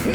Hey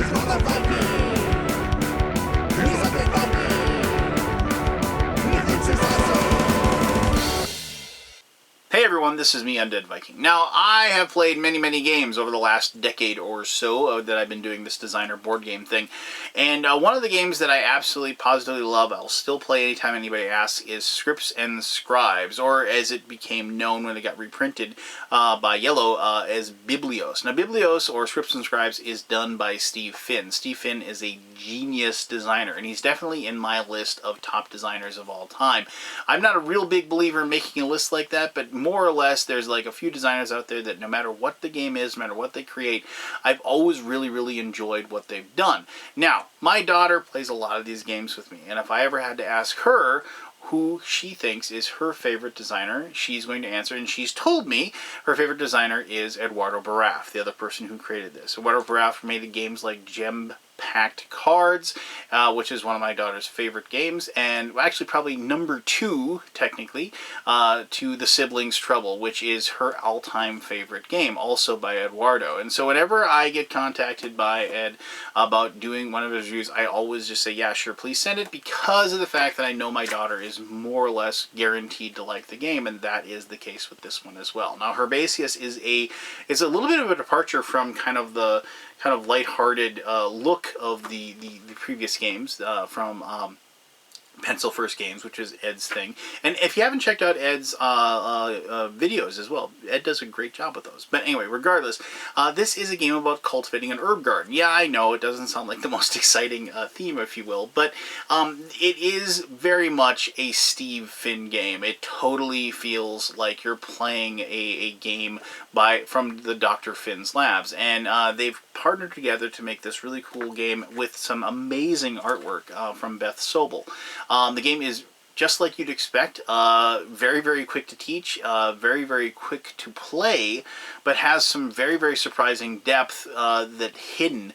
everyone, this is me, Undead Viking. Now, I have played many games over the last decade or so that I've been doing this designer board game thing. And one of the games that I absolutely positively love, I'll still play anytime anybody asks, is Scripts and Scribes, or as it became known when it got reprinted by Yellow as Biblios. Now, Biblios, or Scripts and Scribes, is done by Steve Finn. Steve Finn is a genius designer, and he's definitely in my list of top designers of all time. I'm not a real big believer in making a list like that, but more or less there's like a few designers out there that no matter what the game is, no matter what they create, I've always really enjoyed what they've done. Now, my daughter plays a lot of these games with me, and if I ever had to ask her who she thinks is her favorite designer, she's going to answer, and she's told me her favorite designer is Eduardo Baraf, the other person who created this. Eduardo Baraf made the games like Gem-Packed Cards, which is one of my daughter's favorite games, and actually probably number 2, technically, to The Siblings Trouble, which is her all-time favorite game, also by Eduardo. And so whenever I get contacted by Ed about doing one of his reviews, I always just say, yeah, sure, please send it, because of the fact that I know my daughter is more or less guaranteed to like the game, and that is the case with this one as well. Now, Herbaceous is a little bit of a departure from kind of the lighthearted look of the previous games from Pencil First Games, which is Ed's thing. And if you haven't checked out Ed's videos as well, Ed does a great job with those. But anyway, regardless, this is a game about cultivating an herb garden. Yeah, I know, it doesn't sound like the most exciting theme, if you will, but it is very much a Steve Finn game. It totally feels like you're playing a game from the Dr. Finn's labs, and they've partnered together to make this really cool game with some amazing artwork from Beth Sobel. The game is just like you'd expect, very quick to teach, very quick to play, but has some very surprising depth that hidden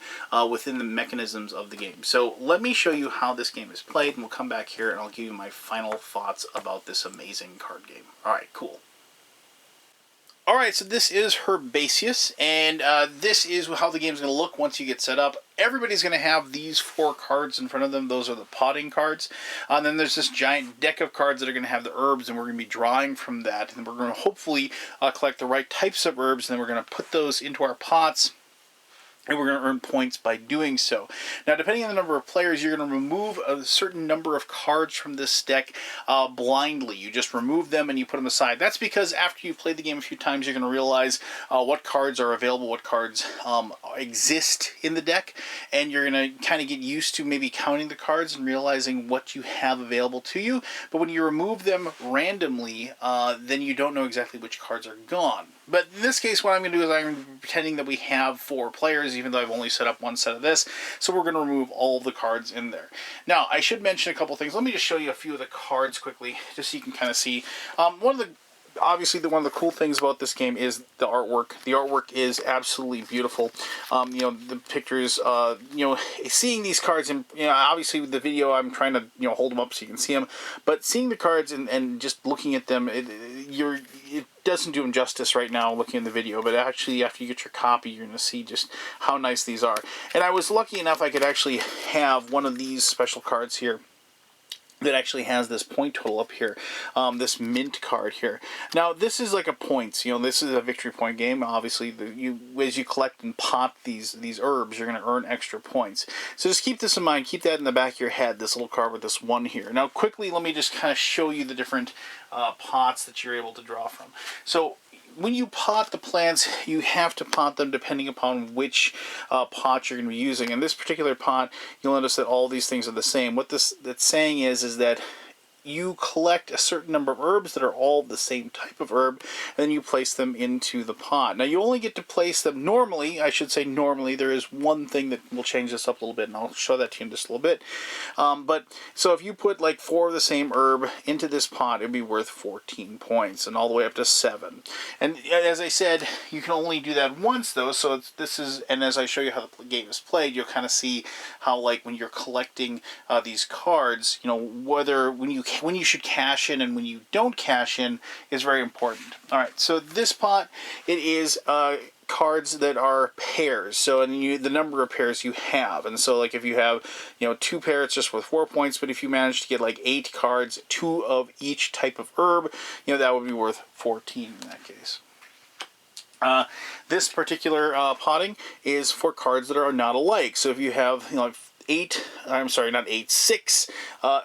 within the mechanisms of the game. So let me show you how this game is played, and we'll come back here and I'll give you my final thoughts about this amazing card game. Alright, cool. Alright, so this is Herbaceous, and this is how the game's going to look once you get set up. Everybody's going to have these 4 cards in front of them. Those are the potting cards. And then there's this giant deck of cards that are going to have the herbs, and we're going to be drawing from that. And we're going to hopefully collect the right types of herbs, and then we're going to put those into our pots, and we're going to earn points by doing so. Now, depending on the number of players, you're going to remove a certain number of cards from this deck blindly. You just remove them and you put them aside. That's because after you've played the game a few times, you're going to realize what cards are available, what cards exist in the deck, and you're going to kind of get used to maybe counting the cards and realizing what you have available to you. But when you remove them randomly, then you don't know exactly which cards are gone. But in this case, what I'm going to do is I'm going to be pretending that we have 4 players, even though I've only set up one set of this. So we're going to remove all the cards in there. Now, I should mention a couple things. Let me just show you a few of the cards quickly, just so you can kind of see. Obviously, one of the cool things about this game is the artwork. The artwork is absolutely beautiful. You know, the pictures, you know, seeing these cards, and, you know, obviously with the video, I'm trying to, you know, hold them up so you can see them. But seeing the cards and just looking at them, it doesn't do them justice right now looking in the video. But actually, after you get your copy, you're going to see just how nice these are. And I was lucky enough I could actually have one of these special cards here that actually has this point total up here, this mint card here. Now, this is like a points, you know, this is a victory point game. Obviously, as you collect and pot these herbs, you're going to earn extra points. So just keep this in mind, keep that in the back of your head, this little card with this 1 here. Now, quickly, let me just kind of show you the different pots that you're able to draw from. So, when you pot the plants, you have to pot them depending upon which pot you're going to be using. In this particular pot, you'll notice that all these things are the same. What that's saying is that you collect a certain number of herbs that are all the same type of herb, and then you place them into the pot. Now, you only get to place them normally. I should say normally. There is one thing that will change this up a little bit, and I'll show that to you in just a little bit. So if you put like 4 of the same herb into this pot, it'd be worth 14 points, and all the way up to 7. And as I said, you can only do that once, though. So and as I show you how the game is played, you'll kind of see how, like, when you're collecting these cards, you know, when you should cash in and when you don't cash in is very important. All right, so this pot, it is cards that are pairs. So, and the number of pairs you have. And so, like, if you have, 2 pairs, it's just worth 4 points. But if you manage to get, like, 8 cards, 2 of each type of herb, that would be worth 14 in that case. This particular potting is for cards that are not alike. So if you have, 6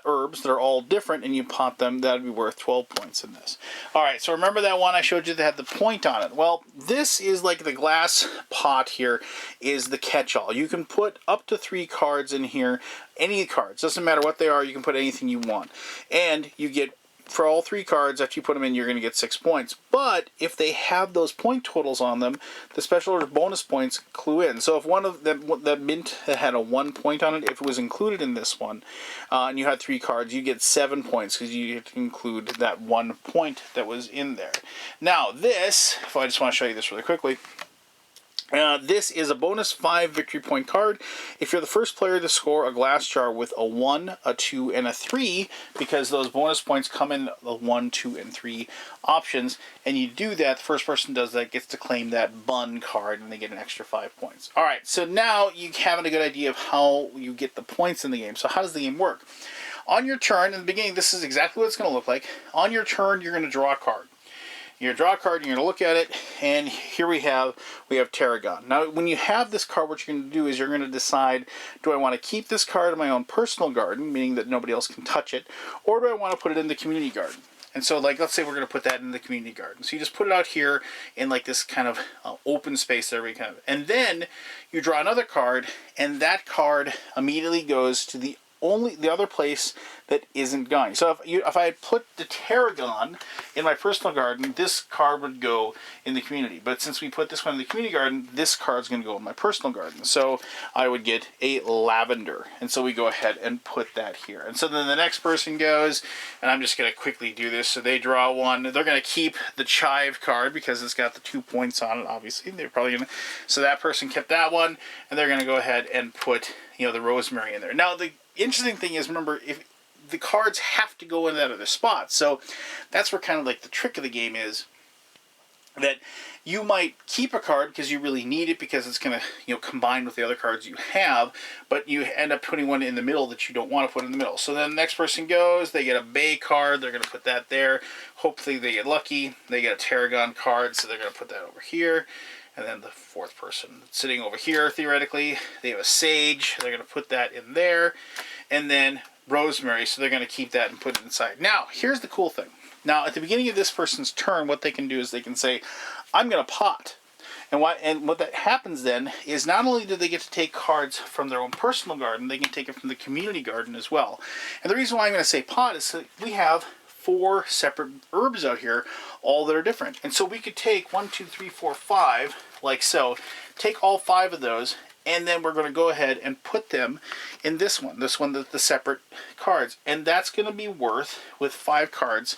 herbs that are all different, and you pot them, that would be worth 12 points in this. Alright, so remember that one I showed you that had the point on it? Well, this is like the glass pot here is the catch-all. You can put up to 3 cards in here, any cards, doesn't matter what they are, you can put anything you want. And you get, for all 3 cards, after you put them in, you're going to get 6 points. But if they have those point totals on them, the special or bonus points clue in. So if one of that mint that had a 1 point on it, if it was included in this one, and you had 3 cards, you get 7 points because you get to include that 1 point that was in there. Now this, if I just want to show you this really quickly. This is a bonus 5 victory point card. If you're the first player to score a glass jar with a 1, a 2, and a 3, because those bonus points come in the 1, 2, and 3 options, and you do that, the first person does that gets to claim that bun card, and they get an extra 5 points. Alright, so now you have a good idea of how you get the points in the game. So how does the game work? On your turn, in the beginning, this is exactly what it's going to look like. On your turn, you're going to draw a card. You're going to draw a card, you're going to look at it, and here we have Tarragon. Now, when you have this card, what you're going to do is you're going to decide, do I want to keep this card in my own personal garden, meaning that nobody else can touch it, or do I want to put it in the community garden? And so, like, let's say we're going to put that in the community garden. So you just put it out here in, like, this kind of open space there. And then you draw another card, and that card immediately goes to the other place that isn't going. So if I put the Tarragon in my personal garden, this card would go in the community. But since we put this one in the community garden, this card's going to go in my personal garden. So I would get a lavender. And so we go ahead and put that here. And so then the next person goes, and I'm just going to quickly do this. So they draw one. They're going to keep the chive card because it's got the 2 points on it, obviously. They're probably going to... So that person kept that one, and they're going to go ahead and put, the rosemary in there. Now, the interesting thing is, remember, if the cards have to go in that other spot. So that's where kind of like the trick of the game is, that you might keep a card because you really need it because it's going to, combine with the other cards you have, but you end up putting one in the middle that you don't want to put in the middle. So then the next person goes, they get a bay card, they're going to put that there. Hopefully they get lucky, they get a Tarragon card, so they're going to put that over here. And then the fourth person sitting over here, theoretically, they have a sage. They're going to put that in there. And then rosemary, so they're going to keep that and put it inside. Now, here's the cool thing. Now, at the beginning of this person's turn, what they can do is they can say, I'm going to pot. And what that happens then is not only do they get to take cards from their own personal garden, they can take it from the community garden as well. And the reason why I'm going to say pot is that we have 4 separate herbs out here, all that are different. And so we could take 1, 2, 3, 4, 5, like so, take all 5 of those, and then we're going to go ahead and put them in this one, the separate cards. And that's going to be worth, with 5 cards,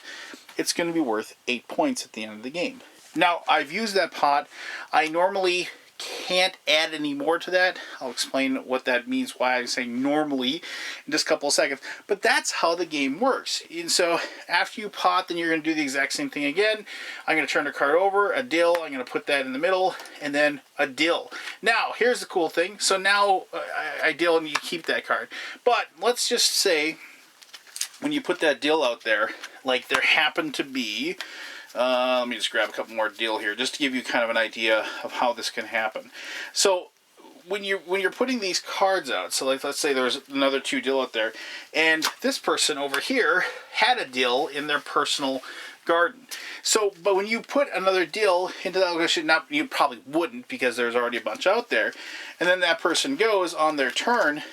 it's going to be worth 8 points at the end of the game. Now, I've used that pot. I normally can't add any more to that. I'll explain what that means, why I say normally in just a couple of seconds. But that's how the game works. And so after you pot, then you're going to do the exact same thing again. I'm going to turn the card over, a dill, I'm going to put that in the middle, and then a dill. Now, here's the cool thing. So now I dill and you keep that card. But let's just say when you put that dill out there, like there happened to be... let me just grab a couple more dill here, just to give you kind of an idea of how this can happen. So when you're putting these cards out, so like let's say there's another 2 dill out there, and this person over here had a dill in their personal garden. So, but when you put another dill into that location, you probably wouldn't because there's already a bunch out there, and then that person goes on their turn.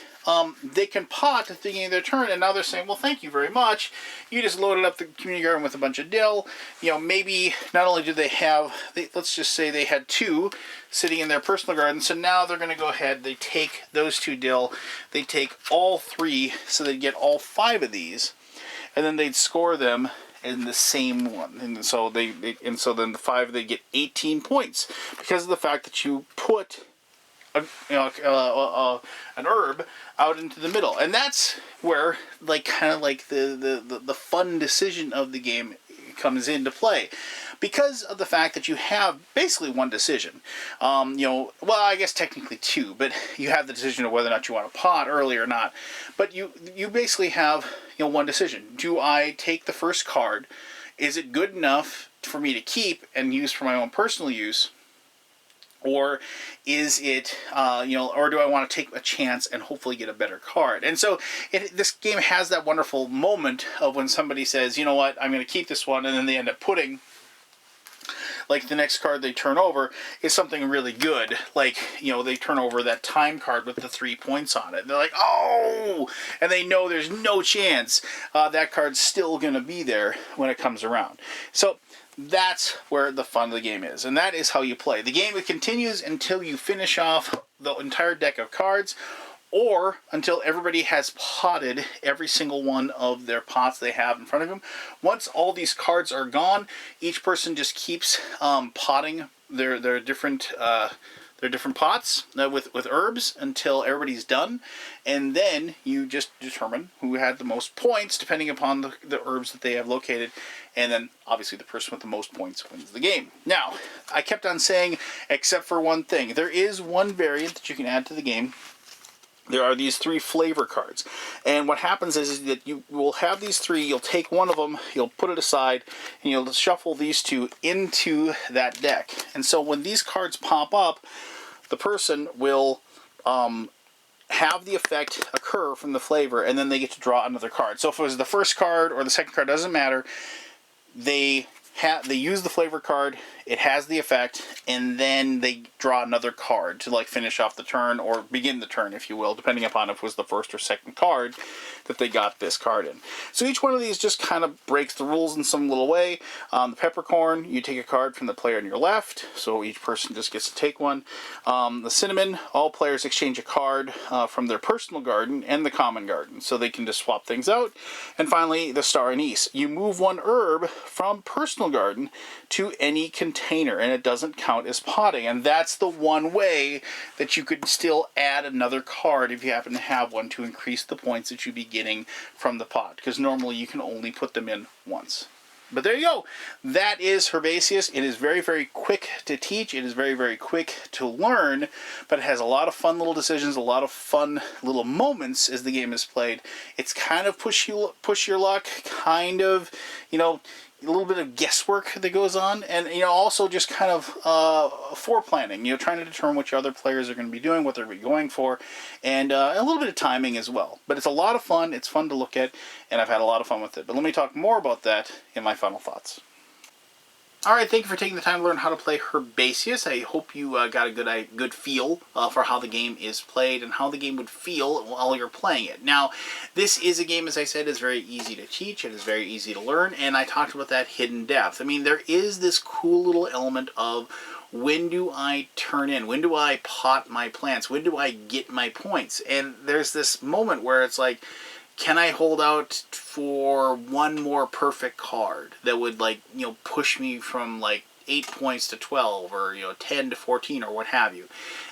They can pot at the beginning of their turn, and now they're saying, well, thank you very much. You just loaded up the community garden with a bunch of dill. Maybe not only do they have, let's just say they had 2 sitting in their personal garden, so now they're going to go ahead, they take those 2 dill, they take all 3, so they get all 5 of these, and then they'd score them in the same one. And so so then the 5, they get 18 points because of the fact that you put an herb out into the middle. And that's where kind of like the fun decision of the game comes into play. because of the fact that you have basically one decision. Well, I guess technically two, but you have the decision of whether or not you want a pot early or not. But you basically have one decision. Do I take the first card? Is it good enough for me to keep and use for my own personal use? Or is it, or do I want to take a chance and hopefully get a better card? And so this game has that wonderful moment of when somebody says, you know what, I'm going to keep this one, and then they end up putting, like, the next card they turn over is something really good. Like, they turn over that time card with the 3 points on it. They're like, oh! And they know there's no chance that card's still going to be there when it comes around. So that's where the fun of the game is, and that is how you play. The game continues until you finish off the entire deck of cards, or until everybody has potted every single one of their pots they have in front of them. Once all these cards are gone, each person just keeps potting their different pots with herbs until everybody's done, and then you just determine who had the most points depending upon the herbs that they have located, and then obviously the person with the most points wins the game. Now, I kept on saying except for one thing. There is one variant that you can add to the game. There are these 3 flavor cards, and what happens is that you will have these 3, you'll take one of them, you'll put it aside, and you'll shuffle these 2 into that deck. And so when these cards pop up, the person will have the effect occur from the flavor, and then they get to draw another card. So if it was the first card or the second card, doesn't matter. They use the flavor card, it has the effect, and then they draw another card to finish off the turn, or begin the turn, if you will, depending upon if it was the first or second card that they got this card in. So each one of these just kind of breaks the rules in some little way. The peppercorn, you take a card from the player on your left, so each person just gets to take one. The cinnamon, all players exchange a card from their personal garden and the common garden, so they can just swap things out. And finally, the star anise. You move one herb from personal garden to any container, and it doesn't count as potting. And that's the one way that you could still add another card if you happen to have one, to increase the points that you'd be getting from the pot, because normally you can only put them in once. But there you go. That is Herbaceous. It is very, very quick to teach. It is very, very quick to learn, but it has a lot of fun little decisions, a lot of fun little moments as the game is played. It's kind of push your luck, kind of, a little bit of guesswork that goes on, and also just kind of foreplanning, trying to determine what your other players are going to be doing, what they're going for, and a little bit of timing as well. But it's a lot of fun, it's fun to look at, and I've had a lot of fun with it. But let me talk more about that in my final thoughts. Alright, thank you for taking the time to learn how to play Herbaceous. I hope you got a good feel for how the game is played and how the game would feel while you're playing it. Now, this is a game, as I said, is very easy to teach, it is very easy to learn, and I talked about that hidden depth. I mean, there is this cool little element of, when do I turn in? When do I pot my plants? When do I get my points? And there's this moment where it's like, can I hold out for one more perfect card that would push me from 8 points to 12, or 10 to 14, or what have you?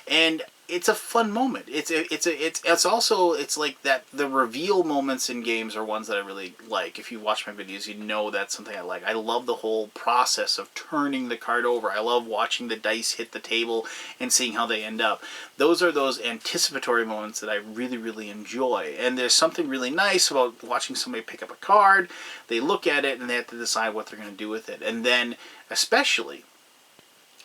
And it's a fun moment. It's also like that. The reveal moments in games are ones that I really like. If you watch my videos, you know that's something I like. I love the whole process of turning the card over. I love watching the dice hit the table and seeing how they end up. Those are those anticipatory moments that I really, really enjoy. And there's something really nice about watching somebody pick up a card. They look at it and they have to decide what they're going to do with it. And then, especially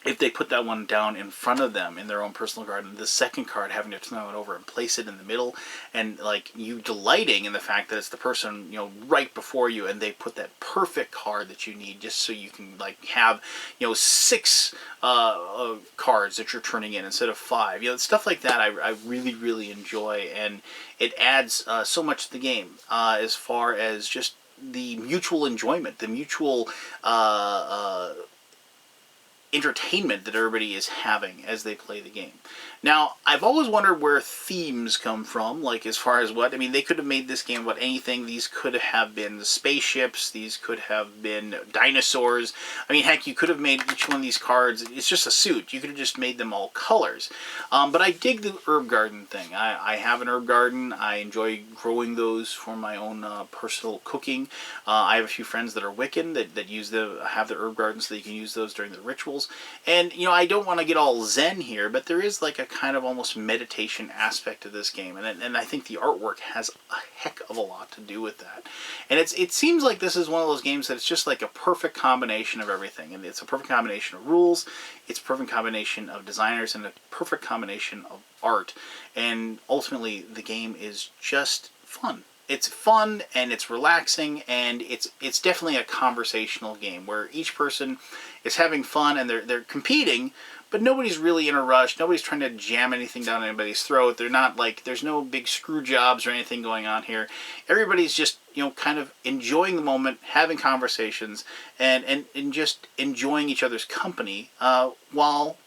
if they put that one down in front of them in their own personal garden, the second card having to turn it over and place it in the middle, and you delighting in the fact that it's the person right before you, and they put that perfect card that you need just so you can have 6 cards that you're turning in instead of 5. Stuff like that I really, really enjoy, and it adds so much to the game as far as just the mutual enjoyment, the mutual entertainment that everybody is having as they play the game. Now, I've always wondered where themes come from, like as far as what, I mean, they could have made this game about anything. These could have been spaceships, these could have been dinosaurs. I mean, heck, you could have made each one of these cards, it's just a suit. You could have just made them all colors. But I dig the herb garden thing. I have an herb garden. I enjoy growing those for my own personal cooking. I have a few friends that are Wiccan that have the herb gardens so they can use those during the rituals. And, you know, I don't want to get all zen here, but there is like a kind of almost meditation aspect to this game, and I think the artwork has a heck of a lot to do with that. And it seems like this is one of those games that it's just like a perfect combination of everything, and it's a perfect combination of rules, it's a perfect combination of designers, and a perfect combination of art, and ultimately the game is just fun. It's fun and it's relaxing, and it's definitely a conversational game where each person is having fun and they're competing, but nobody's really in a rush. Nobody's trying to jam anything down anybody's throat. They're not like, there's no big screw jobs or anything going on here. Everybody's just, you know, kind of enjoying the moment, having conversations, and just enjoying each other's company while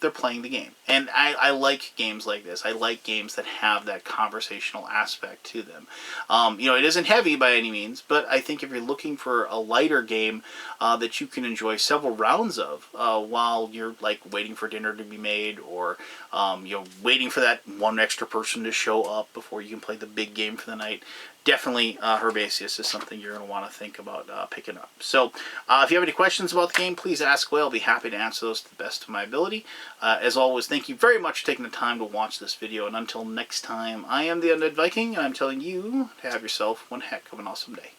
they're playing the game. And I like games like this. I like games that have that conversational aspect to them. You know, it isn't heavy by any means, but I think if you're looking for a lighter game that you can enjoy several rounds of while you're like waiting for dinner to be made, or you know, waiting for that one extra person to show up before you can play the big game for the night, definitely Herbaceous is something you're going to want to think about picking up. So if you have any questions about the game, please ask away. I'll be happy to answer those to the best of my ability. As always, thank you very much for taking the time to watch this video, and until next time, I am the Undead Viking, and I'm telling you to have yourself one heck of an awesome day.